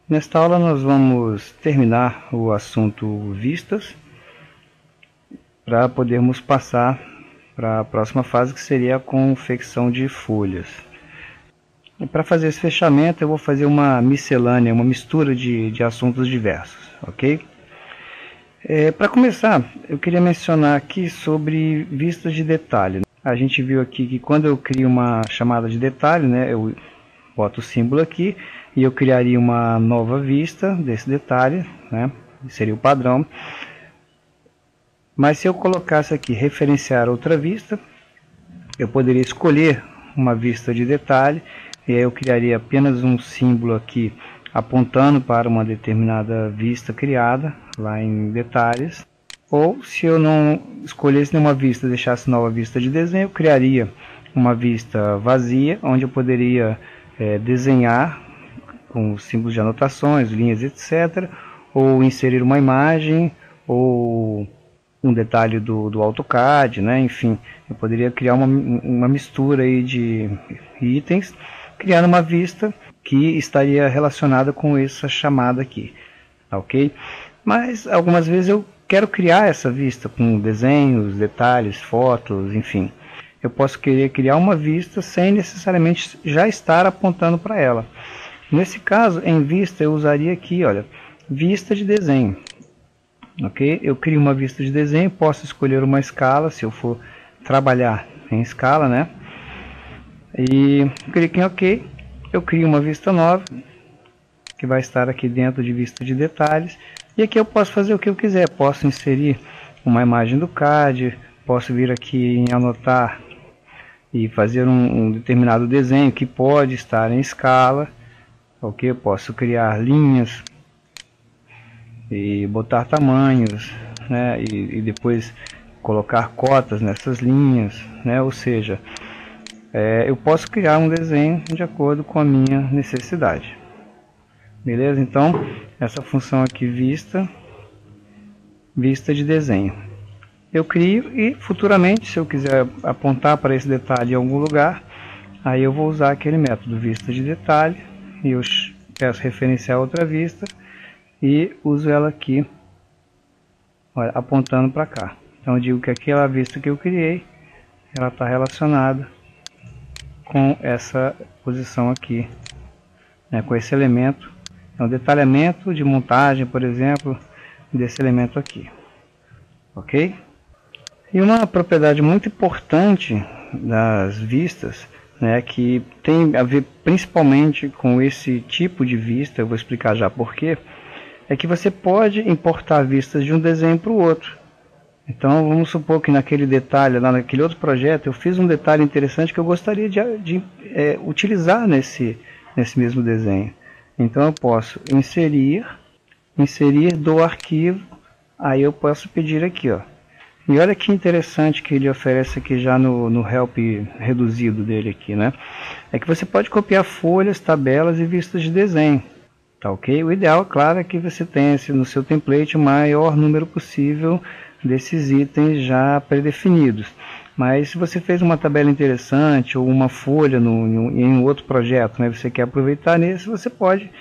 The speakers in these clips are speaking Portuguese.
Nesta aula nós vamos terminar o assunto vistas para podermos passar para a próxima fase, que seria a confecção de folhas. E para fazer esse fechamento eu vou fazer uma miscelânea, uma mistura de assuntos diversos, ok? Para começar, eu queria mencionar aqui sobre vistas de detalhe. A gente viu aqui que quando eu crio uma chamada de detalhe, né, eu boto o símbolo aqui e eu criaria uma nova vista desse detalhe, né, seria o padrão. Mas se eu colocasse aqui referenciar outra vista, eu poderia escolher uma vista de detalhe e aí eu criaria apenas um símbolo aqui apontando para uma determinada vista criada lá em detalhes. Ou se eu não escolhesse nenhuma vista, deixasse nova vista de desenho, eu criaria uma vista vazia onde eu poderia desenhar com símbolos de anotações, linhas, etc. Ou inserir uma imagem ou um detalhe do AutoCAD, né? Enfim, eu poderia criar uma mistura aí de itens, criando uma vista que estaria relacionada com essa chamada aqui, ok? Mas algumas vezes eu quero criar essa vista com desenhos, detalhes, fotos, enfim. Eu posso querer criar uma vista sem necessariamente já estar apontando para ela. Nesse caso, em vista, eu usaria aqui, olha, vista de desenho. Ok? Eu crio uma vista de desenho, posso escolher uma escala, se eu for trabalhar em escala, né? E clico em OK. Eu crio uma vista nova, que vai estar aqui dentro de vista de detalhes. E aqui eu posso fazer o que eu quiser. Posso inserir uma imagem do CAD, posso vir aqui em anotar e fazer um determinado desenho que pode estar em escala. Ok? Eu posso criar linhas e botar tamanhos, né? E depois colocar cotas nessas linhas, né? Ou seja, eu posso criar um desenho de acordo com a minha necessidade. Beleza? Então, essa função aqui, vista de desenho. Eu crio e futuramente, se eu quiser apontar para esse detalhe em algum lugar, aí eu vou usar aquele método vista de detalhe e eu peço referenciar outra vista e uso ela aqui, olha, apontando para cá. Então eu digo que aquela vista que eu criei, ela está relacionada com essa posição aqui, né, com esse elemento. Então, detalhamento de montagem, por exemplo, desse elemento aqui. Ok? E uma propriedade muito importante das vistas, né, que tem a ver principalmente com esse tipo de vista, eu vou explicar já por quê, é que você pode importar vistas de um desenho para o outro. Então vamos supor que naquele detalhe, lá naquele outro projeto, eu fiz um detalhe interessante que eu gostaria de utilizar nesse mesmo desenho. Então eu posso inserir do arquivo, aí eu posso pedir aqui, ó. E olha que interessante que ele oferece aqui já no help reduzido dele aqui, né? É que você pode copiar folhas, tabelas e vistas de desenho, tá ok? O ideal, claro, é que você tenha no seu template o maior número possível desses itens já predefinidos. Mas se você fez uma tabela interessante ou uma folha em um outro projeto, né, você quer aproveitar nesse, você pode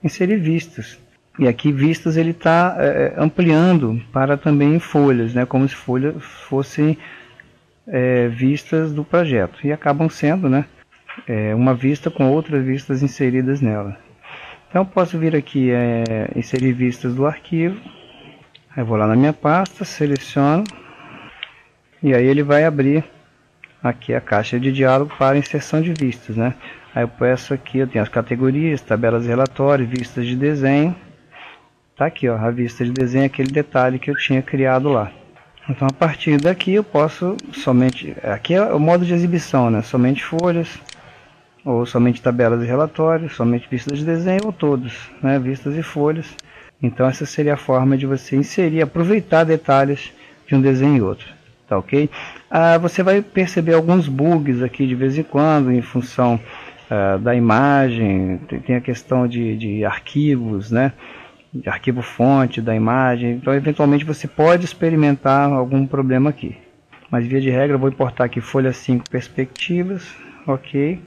inserir vistas. E aqui vistas ele está ampliando para também folhas, né, como se folhas fossem vistas do projeto. E acabam sendo, né, uma vista com outras vistas inseridas nela. Então eu posso vir aqui inserir vistas do arquivo. Aí eu vou lá na minha pasta, seleciono. E aí ele vai abrir aqui a caixa de diálogo para inserção de vistas, né? Aí eu peço aqui, eu tenho as categorias, tabelas de relatório, vistas de desenho. Tá aqui, ó, a vista de desenho, aquele detalhe que eu tinha criado lá. Então a partir daqui eu posso somente, aqui é o modo de exibição, né? Somente folhas, ou somente tabelas de relatório, somente vistas de desenho, ou todos, né? Vistas e folhas. Então essa seria a forma de você inserir, aproveitar detalhes de um desenho e outro. Tá ok? Você vai perceber alguns bugs aqui de vez em quando, em função da imagem. Tem a questão de arquivos, né? De arquivo fonte da imagem. Então eventualmente você pode experimentar algum problema aqui. Mas via de regra eu vou importar aqui folha 5 perspectivas. Ok.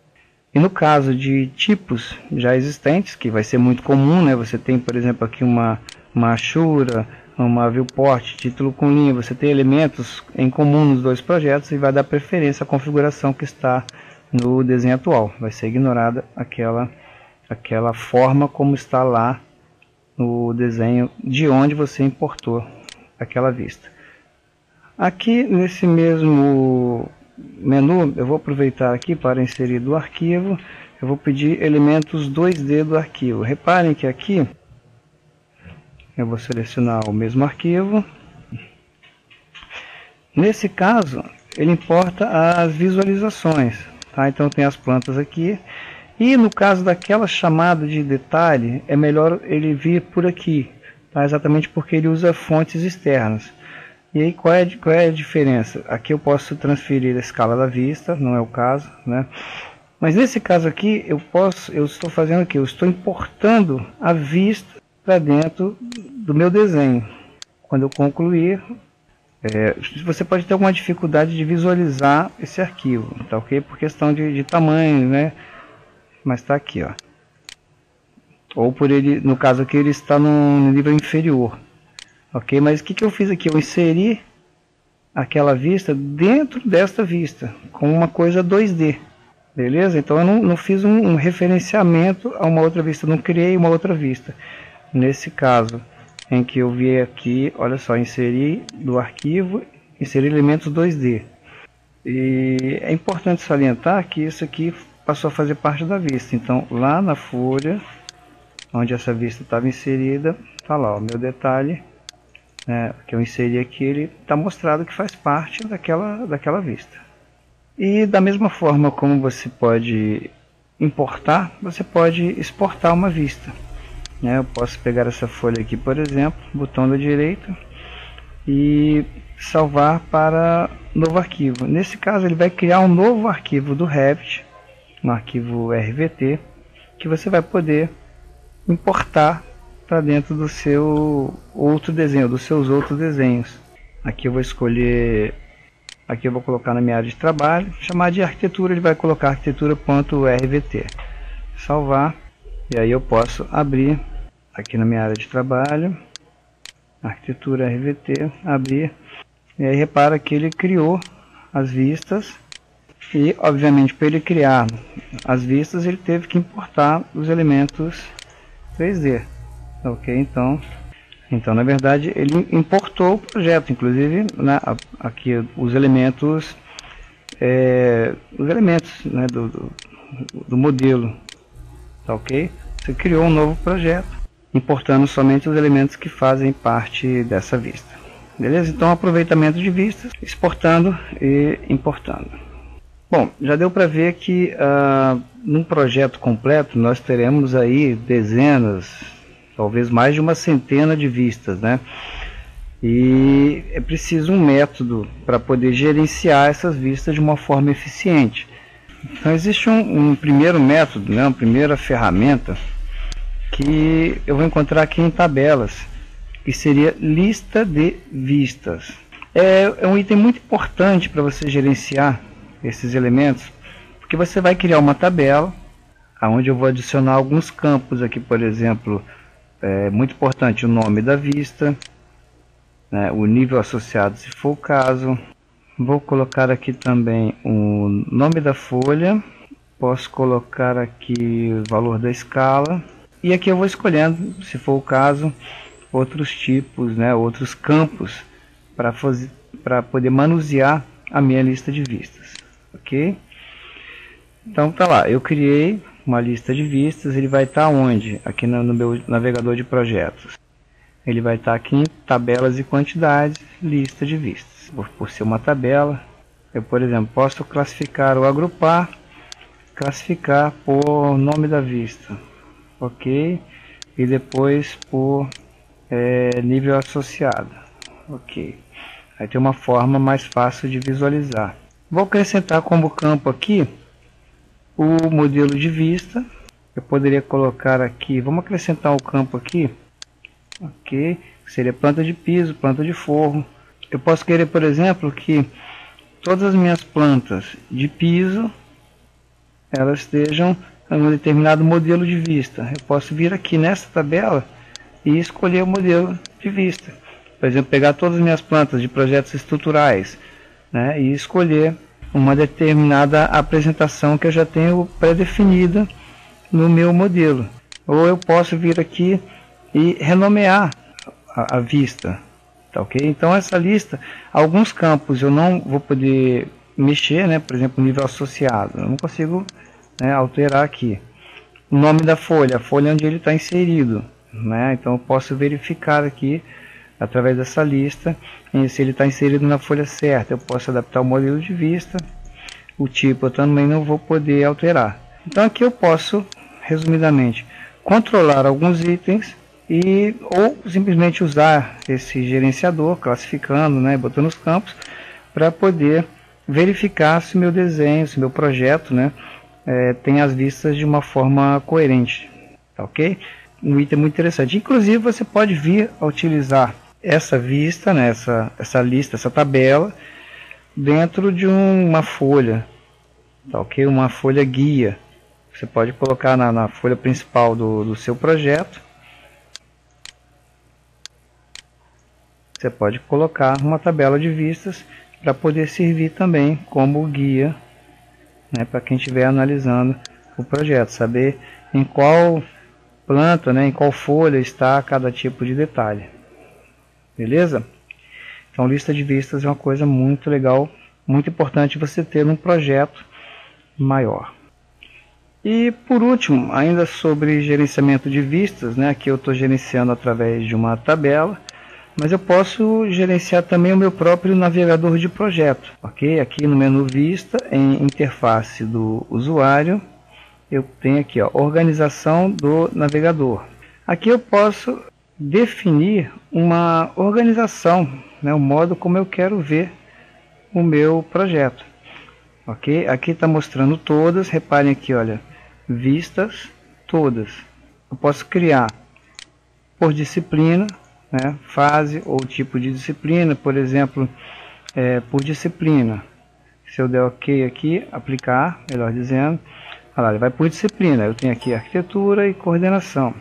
E no caso de tipos já existentes, que vai ser muito comum, né? Você tem, por exemplo, aqui uma Ashura, uma viewport, título com linha, você tem elementos em comum nos dois projetos e vai dar preferência à configuração que está no desenho atual. Vai ser ignorada aquela forma como está lá no desenho de onde você importou aquela vista. Aqui nesse mesmo menu, eu vou aproveitar aqui para inserir do arquivo, eu vou pedir elementos 2D do arquivo. Reparem que aqui eu vou selecionar o mesmo arquivo. Nesse caso, ele importa as visualizações, tá? Então tem as plantas aqui. E no caso daquela chamada de detalhe, é melhor ele vir por aqui, tá? Exatamente porque ele usa fontes externas. E aí qual é a diferença? Aqui eu posso transferir a escala da vista, não é o caso, né? Mas nesse caso aqui eu estou fazendo o que? Eu estou importando a vista para dentro do meu desenho. Quando eu concluir, você pode ter alguma dificuldade de visualizar esse arquivo, tá ok? Por questão de tamanho, né? Mas está aqui, ó. Ou por ele, no caso aqui, ele está no nível inferior. Ok? Mas o que eu fiz aqui? Eu inseri aquela vista dentro desta vista, com uma coisa 2D. Beleza? Então eu não fiz um referenciamento a uma outra vista, não criei uma outra vista. Nesse caso, em que eu vi aqui, olha só, inserir do arquivo, inserir elementos 2D. E é importante salientar que isso aqui passou a fazer parte da vista. Então lá na folha, onde essa vista estava inserida, está lá o meu detalhe, né, que eu inseri aqui, ele está mostrado que faz parte daquela vista. E da mesma forma como você pode importar, você pode exportar uma vista. Eu posso pegar essa folha aqui, por exemplo, botão da direita e salvar para novo arquivo. Nesse caso ele vai criar um novo arquivo do Revit, um arquivo RVT, que você vai poder importar para dentro do seu outro desenho, dos seus outros desenhos. Aqui eu vou escolher, aqui eu vou colocar na minha área de trabalho, chamar de arquitetura, ele vai colocar arquitetura.rvt. Salvar, e aí eu posso abrir aqui na minha área de trabalho, arquitetura RVT, abrir, e aí repara que ele criou as vistas. E, obviamente, para ele criar as vistas, ele teve que importar os elementos 3D. Ok? Então na verdade, ele importou o projeto, inclusive, né, aqui os elementos, né, do modelo. Tá ok? Você criou um novo projeto, importando somente os elementos que fazem parte dessa vista. Beleza? Então, aproveitamento de vistas, exportando e importando. Bom, já deu para ver que num projeto completo nós teremos aí dezenas, talvez mais de uma centena de vistas, né? E é preciso um método para poder gerenciar essas vistas de uma forma eficiente. Então existe um primeiro método, né? Uma primeira ferramenta que eu vou encontrar aqui em tabelas, que seria lista de vistas. É um item muito importante para você gerenciar esses elementos, porque você vai criar uma tabela onde eu vou adicionar alguns campos aqui, por exemplo, muito importante o nome da vista, né, o nível associado se for o caso. Vou colocar aqui também o nome da folha, posso colocar aqui o valor da escala, e aqui eu vou escolhendo, se for o caso, outros tipos, né, outros campos para poder manusear a minha lista de vistas. Ok? Então tá lá, eu criei uma lista de vistas, ele vai estar onde? Aqui no meu navegador de projetos. Ele vai estar aqui em tabelas e quantidades, lista de vistas. Por ser uma tabela, eu, por exemplo, posso classificar ou agrupar, classificar por nome da vista. Ok? E depois por nível associado. Ok? Aí tem uma forma mais fácil de visualizar. Vou acrescentar como campo aqui o modelo de vista. Eu poderia colocar aqui, vamos acrescentar o campo aqui, ok, seria planta de piso, planta de forro. Eu posso querer, por exemplo, que todas as minhas plantas de piso elas estejam em um determinado modelo de vista. Eu posso vir aqui nessa tabela e escolher o modelo de vista. Por exemplo, pegar todas as minhas plantas de projetos estruturais, né, e escolher uma determinada apresentação que eu já tenho pré-definida no meu modelo. Ou eu posso vir aqui e renomear a vista. Tá, ok? Então essa lista, alguns campos eu não vou poder mexer, né? Por exemplo, nível associado, eu não consigo, né, alterar aqui. O nome da folha, a folha onde ele está inserido, né? Então eu posso verificar aqui através dessa lista se ele está inserido na folha certa. Eu posso adaptar o modelo de vista, o tipo eu também não vou poder alterar. Então aqui eu posso, resumidamente, controlar alguns itens ou simplesmente usar esse gerenciador, classificando, né, botando os campos, para poder verificar se meu desenho, se meu projeto, né, tem as vistas de uma forma coerente. Tá, ok? Um item muito interessante. Inclusive você pode vir a utilizar essa vista, né, essa lista, essa tabela, dentro de uma folha, tá, ok? Uma folha guia. Você pode colocar na folha principal do seu projeto. Você pode colocar uma tabela de vistas para poder servir também como guia, né, para quem estiver analisando o projeto, saber em qual planta, né, em qual folha está cada tipo de detalhe. Beleza? Então, lista de vistas é uma coisa muito legal, muito importante você ter num projeto maior. E por último, ainda sobre gerenciamento de vistas, né, aqui eu estou gerenciando através de uma tabela, mas eu posso gerenciar também o meu próprio navegador de projeto, ok? Aqui no menu Vista, em Interface do usuário, eu tenho aqui, ó, Organização do navegador. Aqui eu posso definir uma organização, né, o modo como eu quero ver o meu projeto, ok? Aqui está mostrando todas, reparem aqui, olha, vistas todas. Eu posso criar por disciplina, né, fase ou tipo de disciplina, por exemplo, por disciplina. Se eu der OK aqui, aplicar, melhor dizendo, olha lá, ele vai por disciplina. Eu tenho aqui arquitetura e coordenação.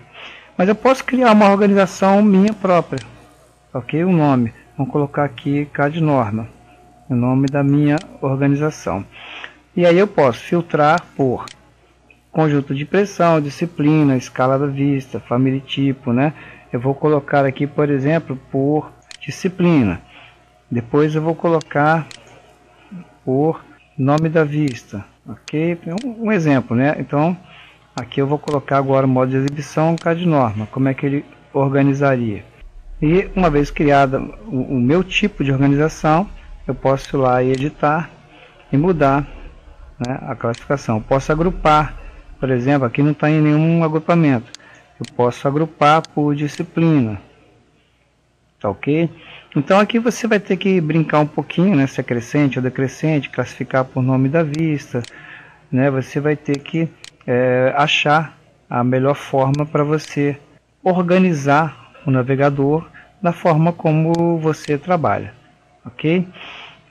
Mas eu posso criar uma organização minha própria, ok? O nome, vamos colocar aqui CAD-Norma, o nome da minha organização. E aí eu posso filtrar por conjunto de pressão, disciplina, escala da vista, família e tipo, né? Eu vou colocar aqui, por exemplo, por disciplina. Depois eu vou colocar por nome da vista, ok? Um exemplo, né? Então, aqui eu vou colocar agora o modo de exibição CAD-Norma, como é que ele organizaria. E uma vez criada o meu tipo de organização, eu posso ir lá e editar e mudar, né, a classificação. Eu posso agrupar, por exemplo, aqui não está em nenhum agrupamento. Eu posso agrupar por disciplina, tá, ok? Então aqui você vai ter que brincar um pouquinho, né, se é crescente ou decrescente, classificar por nome da vista, né? Você vai ter que achar a melhor forma para você organizar o navegador da forma como você trabalha, ok?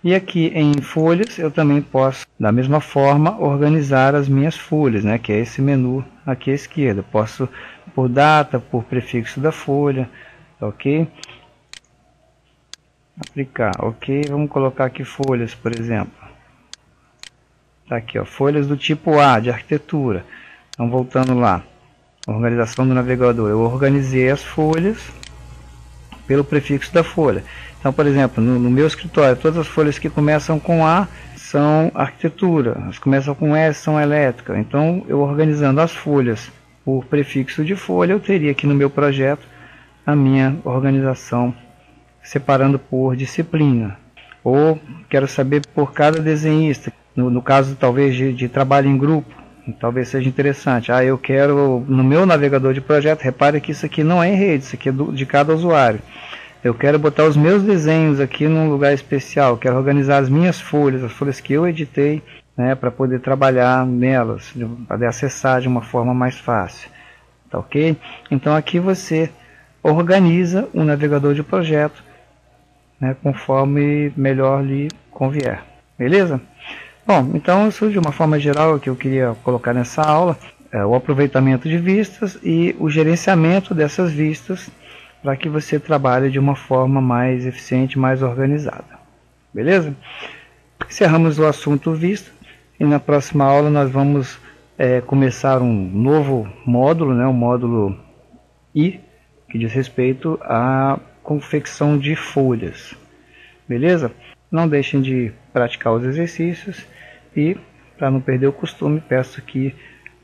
E aqui em folhas eu também posso, da mesma forma, organizar as minhas folhas, né, que é esse menu aqui à esquerda. Eu posso por data, por prefixo da folha, ok? Aplicar, ok? Vamos colocar aqui folhas, por exemplo. Tá aqui, ó, folhas do tipo A, de arquitetura. Então, voltando lá, organização do navegador. Eu organizei as folhas pelo prefixo da folha. Então, por exemplo, no meu escritório, todas as folhas que começam com A são arquitetura, as que começam com S são elétrica. Então, eu organizando as folhas por prefixo de folha, eu teria aqui no meu projeto a minha organização separando por disciplina. Ou quero saber por cada desenhista, no caso talvez de trabalho em grupo, talvez seja interessante. Eu quero, no meu navegador de projeto, repare que isso aqui não é em rede, isso aqui é de cada usuário. Eu quero botar os meus desenhos aqui num lugar especial, quero organizar as minhas folhas, as folhas que eu editei, né, para poder trabalhar nelas, para poder acessar de uma forma mais fácil. Tá, ok? Então aqui você organiza um navegador de projeto, né, conforme melhor lhe convier. Beleza? Bom, então isso de uma forma geral que eu queria colocar nessa aula é o aproveitamento de vistas e o gerenciamento dessas vistas para que você trabalhe de uma forma mais eficiente, mais organizada. Beleza? Encerramos o assunto vista e na próxima aula nós vamos começar um novo módulo, né, o módulo I, que diz respeito à confecção de folhas. Beleza? Não deixem de praticar os exercícios e, para não perder o costume, peço que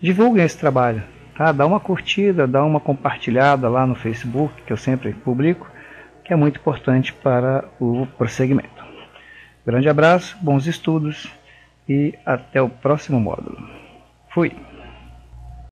divulguem esse trabalho. Tá? Dá uma curtida, dá uma compartilhada lá no Facebook, que eu sempre publico, que é muito importante para o prosseguimento. Grande abraço, bons estudos e até o próximo módulo. Fui!